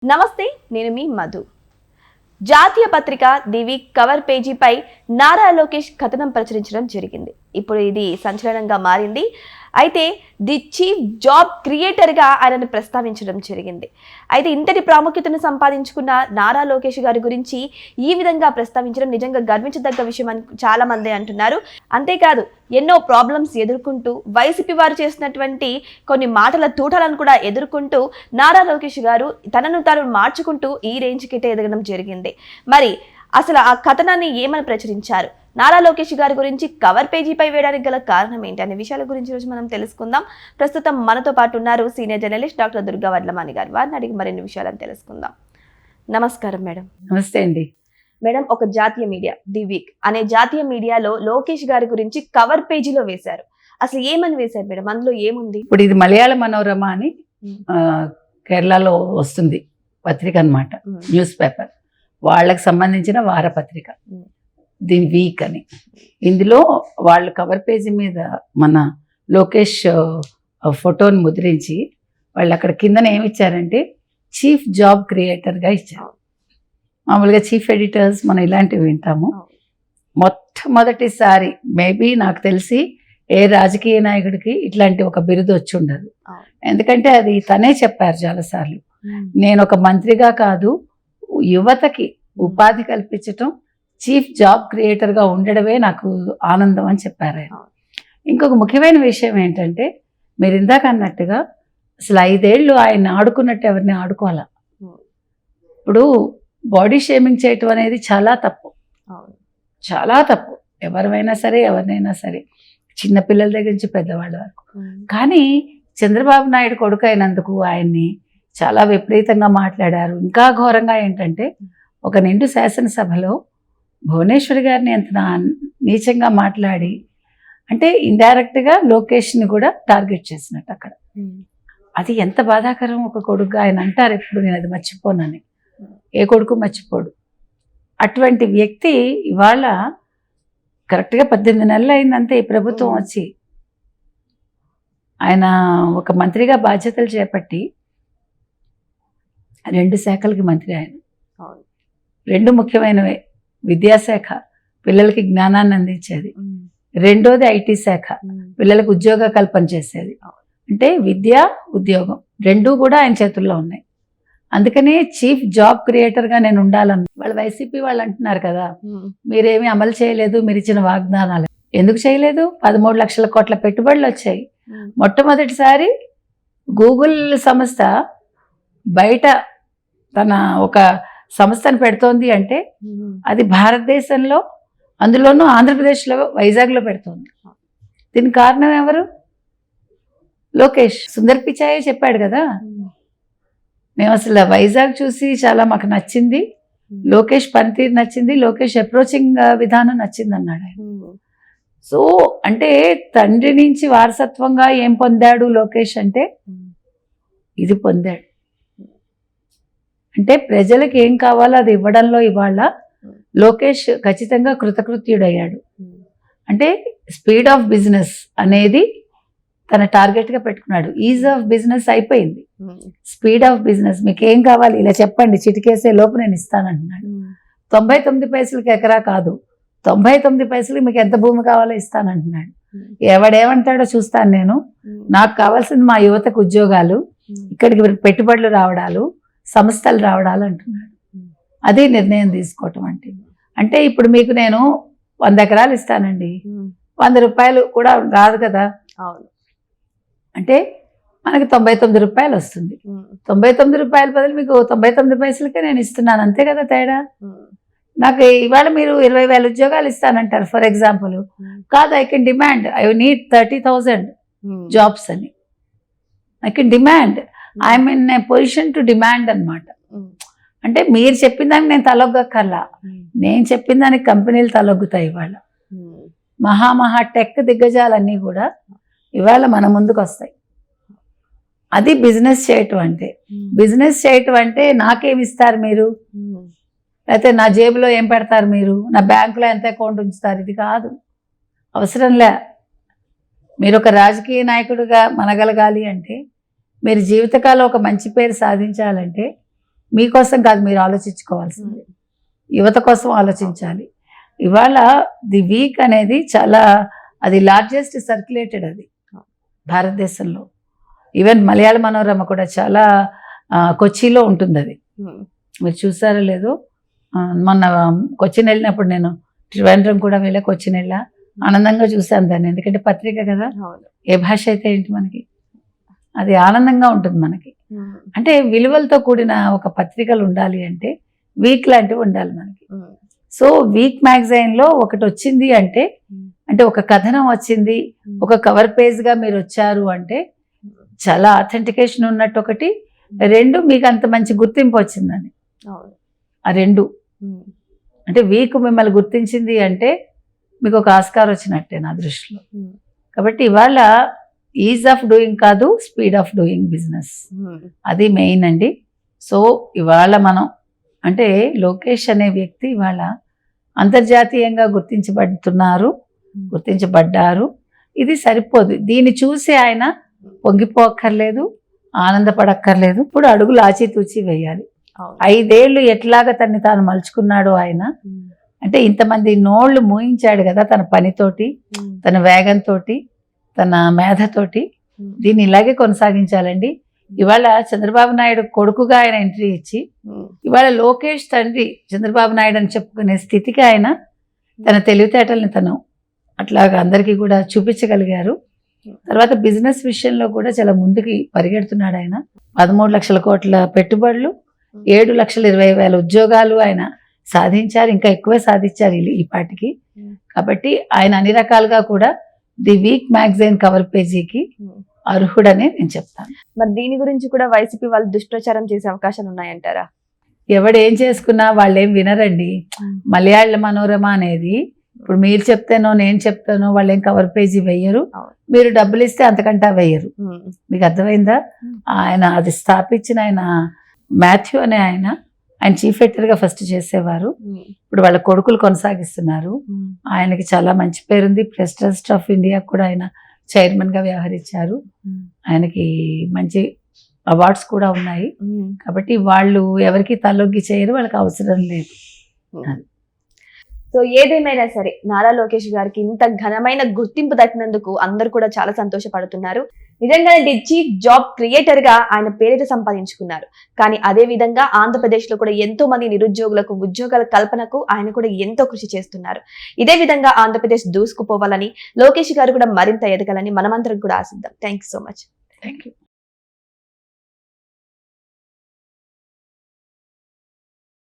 నమస్తే, నేను మీ మధు. జాతీయ పత్రిక ది వీక్ కవర్ పేజీపై నారా లోకేష్ కథనం ప్రచురించడం జరిగింది. ఇప్పుడు ఇది సంచలనంగా మారింది. అయితే ది చీఫ్ జాబ్ క్రియేటర్గా ఆయనను ప్రస్తావించడం జరిగింది. అయితే ఇంతటి ప్రాముఖ్యతను సంపాదించుకున్న నారా లోకేష్ గారి గురించి ఈ విధంగా ప్రస్తావించడం నిజంగా గర్వించదగ్గ విషయం అని చాలా మంది అంటున్నారు. అంతేకాదు ఎన్నో ప్రాబ్లమ్స్ ఎదుర్కొంటూ వైసీపీ వారు చేసినటువంటి కొన్ని మాటల తూటాలను కూడా ఎదుర్కొంటూ నారా లోకేష్ గారు తనను తాను మార్చుకుంటూ ఈ రేంజ్కి ఎదగడం జరిగింది. మరి అసలు ఆ కథనాన్ని ఏమని ప్రచురించారు, నారా లోకేష్ గారి గురించి కవర్ పేజీపై వేయడానికి గల కారణం ఏంటి అనే విషయాల గురించి రోజు మనం తెలుసుకుందాం. ప్రస్తుతం మనతో పాటు ఉన్నారు senior journalist doctor Durga Vadlamani గారు. వారిని అడిగి మరిన్ని విషయాలను తెలుసుకుందాం. నమస్కారం మేడం. నమస్తే అండి మేడం, ఒక జాతీయ మీడియా ది వీక్ అనే జాతీయ మీడియాలో లోకేష్ గారి గురించి కవర్ పేజీలో వేశారు. అసలు ఏమని వేశారు మేడం? అందులో ఏముంది? ఇప్పుడు ఇది మలయాళ మనోరమ అని కేరళలో వస్తుంది పత్రిక అన్నమాట, న్యూస్ పేపర్. వాళ్ళకి సంబంధించిన వారపత్రిక ది వీక్ అని. ఇందులో వాళ్ళు కవర్ పేజీ మీద మన లోకేష్ ఫోటోని ముద్రించి వాళ్ళు అక్కడ కిందన ఏమి ఇచ్చారంటే చీఫ్ జాబ్ క్రియేటర్గా ఇచ్చారు. మామూలుగా చీఫ్ ఎడిటర్స్ మనం ఇలాంటివి వింటాము. మొట్టమొదటిసారి మేబీ నాకు తెలిసి ఏ రాజకీయ నాయకుడికి ఇట్లాంటి ఒక బిరుదు వచ్చి ఉండదు. ఎందుకంటే అది తనే చెప్పారు చాలాసార్లు, నేను ఒక మంత్రిగా కాదు, యువతకి ఉపాధి కల్పించటం, చీఫ్ జాబ్ క్రియేటర్గా ఉండడమే నాకు ఆనందం అని చెప్పారు ఆయన. ఇంకొక ముఖ్యమైన విషయం ఏంటంటే, మీరు ఇందాక అన్నట్టుగా అసలు 5 ఏళ్ళు ఆయన ఆడుకున్నట్టు ఎవరిని ఆడుకోవాలా. ఇప్పుడు బాడీ షేమింగ్ చేయటం అనేది చాలా తప్పు, చాలా తప్పు. ఎవరైనా సరే, చిన్నపిల్లల దగ్గర నుంచి పెద్దవాళ్ళ వరకు. కానీ చంద్రబాబు నాయుడు కొడుకు అయినందుకు ఆయన్ని చాలా విపరీతంగా మాట్లాడారు. ఇంకా ఘోరంగా ఏంటంటే, ఒక నిండు శాసనసభలో భువనేశ్వరి గారిని ఎంత నీచంగా మాట్లాడి, అంటే ఇండైరెక్ట్గా లోకేష్ని కూడా టార్గెట్ చేసినట్టు అక్కడ. అది ఎంత బాధాకరం. ఒక కొడుకు ఆయన అంటారు ఎప్పుడు, నేను అది మర్చిపోనని. ఏ కొడుకు మర్చిపోడు. అటువంటి వ్యక్తి ఇవాళ కరెక్ట్గా 18 నెలలు అయిందంతే ఈ ప్రభుత్వం వచ్చి. ఆయన ఒక మంత్రిగా బాధ్యతలు చేపట్టి 2 శాఖలకి మంత్రి. ఆయన 2 ముఖ్యమైనవే. విద్యాశాఖ పిల్లలకి జ్ఞానాన్ని అందించేది, రెండోది ఐటీ శాఖ పిల్లలకు ఉద్యోగ కల్పన చేసేది. అంటే విద్య, ఉద్యోగం 2 కూడా ఆయన చేతుల్లో ఉన్నాయి. అందుకనే చీఫ్ జాబ్ క్రియేటర్గా నేను ఉండాలని వాళ్ళు వైసీపీ వాళ్ళు అంటున్నారు కదా, మీరేమీ అమలు చేయలేదు, మీరు ఇచ్చిన వాగ్దానాలు ఎందుకు చేయలేదు? 13 లక్షల కోట్ల పెట్టుబడులు వచ్చాయి. మొట్టమొదటిసారి గూగుల్ సంస్థ బయట తన ఒక సంస్థను పెడుతోంది అంటే అది భారతదేశంలో, అందులోనూ ఆంధ్రప్రదేశ్లో వైజాగ్లో పెడుతోంది. దీనికి కారణం ఎవరు? లోకేష్. సుందర్ పిచాయే చెప్పాడు కదా, మేము అసలు వైజాగ్ చూసి చాలా మాకు నచ్చింది, లోకేష్ పనితీరు నచ్చింది, లోకేష్ అప్రోచింగ్ విధానం నచ్చింది అన్నాడు ఆయన. సో అంటే తండ్రి నుంచి వారసత్వంగా ఏం పొందాడు లోకేష్ అంటే ఇది పొందాడు. అంటే ప్రజలకు ఏం కావాలో అది ఇవ్వడంలో ఇవాళ లోకేష్ ఖచ్చితంగా కృతకృత్యుడయ్యాడు. అంటే స్పీడ్ ఆఫ్ బిజినెస్ అనేది తన టార్గెట్గా పెట్టుకున్నాడు. ఈజ్ ఆఫ్ బిజినెస్ అయిపోయింది, స్పీడ్ ఆఫ్ బిజినెస్. మీకు ఏం కావాలి ఇలా చెప్పండి, చిటికేసే లోపు నేను ఇస్తానంటున్నాడు. 99 పైసలకి ఎకరా కాదు, 99 పైసలకి మీకు ఎంత భూమి కావాలో ఇస్తానంటున్నాడు. ఎవడేమంటాడో చూస్తాను నేను. నాకు కావాల్సింది మా యువతకు ఉద్యోగాలు, ఇక్కడికి పెట్టుబడులు రావడాలు, సంస్థలు రావడాలు అంటున్నాడు. అది నిర్ణయం తీసుకోవటం అంటే ఇప్పుడు మీకు నేను 100 ఎకరాలు ఇస్తానండి, 100 రూపాయలు కూడా రాదు కదా. అంటే మనకి 99 రూపాయలు వస్తుంది. 99 రూపాయల బదులు మీకు 99 పైసలకే నేను ఇస్తున్నాను, అంతే కదా తేడా. నాకు ఇవాళ మీరు 20,000 ఉద్యోగాలు ఇస్తానంటారు ఫర్ ఎగ్జాంపుల్. కాదు, I can demand, I need 30,000 jobs అని. I can demand, I'm in a position to demand అనమాట. అంటే మీరు చెప్పిన దానికి నేను తలొగ్గక్కర్లా, నేను చెప్పిన దానికి కంపెనీలు తలొగ్గుతాయి. ఇవాళ మహా టెక్ దిగ్గజాలన్నీ కూడా ఇవాళ మన ముందుకు వస్తాయి. అది బిజినెస్ చేయటం అంటే. బిజినెస్ చేయటం అంటే నాకేమి ఇస్తారు మీరు, లేకపోతే నా జేబులో ఏం పెడతారు మీరు, నా బ్యాంకులో ఎంత అకౌంట్ ఉంచుతారు, ఇది కాదు. అవసరంలే. మీరు ఒక రాజకీయ నాయకుడిగా మనగలగాలి అంటే, మీరు జీవితకాలం ఒక మంచి పేరు సాధించాలంటే మీకోసం కాదు మీరు ఆలోచించుకోవాల్సింది, యువత కోసం ఆలోచించాలి. ఇవాళ ది వీక్ అనేది చాలా, అది లార్జెస్ట్ సర్క్యులేటెడ్ అది భారతదేశంలో. ఈవెన్ మలయాళ మనోరమ కూడా చాలా కొచ్చిలో ఉంటుంది అది. మీరు చూసారో లేదో, మొన్న కొచ్చిన్ వెళ్ళినప్పుడు నేను ట్రివాండ్రం కూడా వెళ్ళా, కొచ్చిన్ వెళ్ళా, ఆనందంగా చూశాను దాన్ని. ఎందుకంటే పత్రిక కదా, ఏ భాష అయితే ఏంటి మనకి, అది ఆనందంగా ఉంటుంది మనకి. అంటే విలువలతో కూడిన ఒక పత్రికలు ఉండాలి అంటే వీక్ లాంటివి ఉండాలి మనకి. సో వీక్ మ్యాగజైన్ లో ఒకటి వచ్చింది అంటే, అంటే ఒక కథనం వచ్చింది, ఒక కవర్ పేజ్ గా మీరు వచ్చారు అంటే చాలా ఆథెంటికేషన్ ఉన్నట్టు ఒకటి, రెండు మీకు అంత మంచి గుర్తింపు వచ్చిందని. ఆ రెండు అంటే వీక్ మిమ్మల్ని గుర్తించింది అంటే మీకు ఒక ఆస్కార్ వచ్చినట్టే నా దృష్టిలో. కాబట్టి ఇవాళ ఈజ్ ఆఫ్ డూయింగ్ కాదు, స్పీడ్ ఆఫ్ డూయింగ్ బిజినెస్, అది మెయిన్ అండి. సో ఇవాళ మనం అంటే లోకేష్ అనే వ్యక్తి ఇవాళ అంతర్జాతీయంగా గుర్తించబడ్డారు. ఇది సరిపోదు, దీన్ని చూసి ఆయన పొంగిపోక్కర్లేదు, ఆనందపడక్కర్లేదు. ఇప్పుడు అడుగులు ఆచితూచి వేయాలి. 5 ఏళ్ళు ఎట్లాగా తన్ని తాను మలుచుకున్నాడు ఆయన, అంటే ఇంతమంది నోళ్లు మూయించాడు కదా తన పనితోటి, తన వేగంతో, తన మేధతోటి. దీన్ని ఇలాగే కొనసాగించాలండి. ఇవాళ చంద్రబాబు నాయుడు కొడుకుగా ఆయన ఎంట్రీ ఇచ్చి, ఇవాళ లోకేష్ తండ్రి చంద్రబాబు నాయుడు అని చెప్పుకునే స్థితికి ఆయన తన తెలివితేటల్ని తను అట్లాగా అందరికీ కూడా చూపించగలిగారు. తర్వాత బిజినెస్ విషయంలో కూడా చాలా ముందుకి పరిగెడుతున్నాడు ఆయన. 13 లక్షల కోట్ల పెట్టుబడులు, 7,20,000 ఉద్యోగాలు ఆయన సాధించారు, ఇంకా ఎక్కువే సాధించారు ఈ పాటికి. కాబట్టి ఆయన అన్ని రకాలుగా కూడా ది వీక్ మ్యాగజైన్ కవర్ పేజీకి అర్హుడనే నేను చెప్తాను. మరి దీని గురించి కూడా వైసీపీ వాళ్ళు దుష్ప్రచారం చేసే అవకాశాలు ఉన్నాయంటారా? ఎవడేం చేసుకున్నా వాళ్ళు ఏం వినరండి. మలయాళ మనోరమ అనేది ఇప్పుడు మీరు చెప్తానో నేను చెప్తానో వాళ్ళు ఏం కవర్ పేజీ వెయ్యరు, మీరు డబ్బులు ఇస్తే అంతకంటా వెయ్యరు. మీకు అర్థమైందా? ఆయన అది స్థాపించిన ఆయన మాథ్యూ అనే ఆయన చీఫ్ ఎడిటర్గా ఫస్ట్ చేసేవారు, ఇప్పుడు వాళ్ళ కొడుకులు కొనసాగిస్తున్నారు. ఆయనకి చాలా మంచి పేరుంది. ప్రెస్ ట్రస్ట్ ఆఫ్ ఇండియా కూడా ఆయన చైర్మన్ గా వ్యవహరించారు. ఆయనకి మంచి అవార్డ్స్ కూడా ఉన్నాయి. కాబట్టి వాళ్ళు ఎవరికి తలొగ్గి చేయరు, వాళ్ళకి అవసరం లేదు. సో ఏదేమైనా సరే నారా లోకేష్ గారికి ఇంత ఘనమైన గుర్తింపు దక్కినందుకు అందరూ కూడా చాలా సంతోషపడుతున్నారు. నిజంగానే ది చీఫ్ జాబ్ క్రియేటర్ గా ఆయన పేరైతే సంపాదించుకున్నారు. కానీ అదే విధంగా ఆంధ్రప్రదేశ్ లో కూడా ఎంతో మంది నిరుద్యోగులకు ఉద్యోగాల కల్పనకు ఆయన కూడా ఎంతో కృషి చేస్తున్నారు. ఇదే విధంగా ఆంధ్రప్రదేశ్ దూసుకుపోవాలని, లోకేష్ గారు కూడా మరింత ఎదగాలని మనమందరం కూడా ఆశిద్దాం. Thank you so much. Thank you.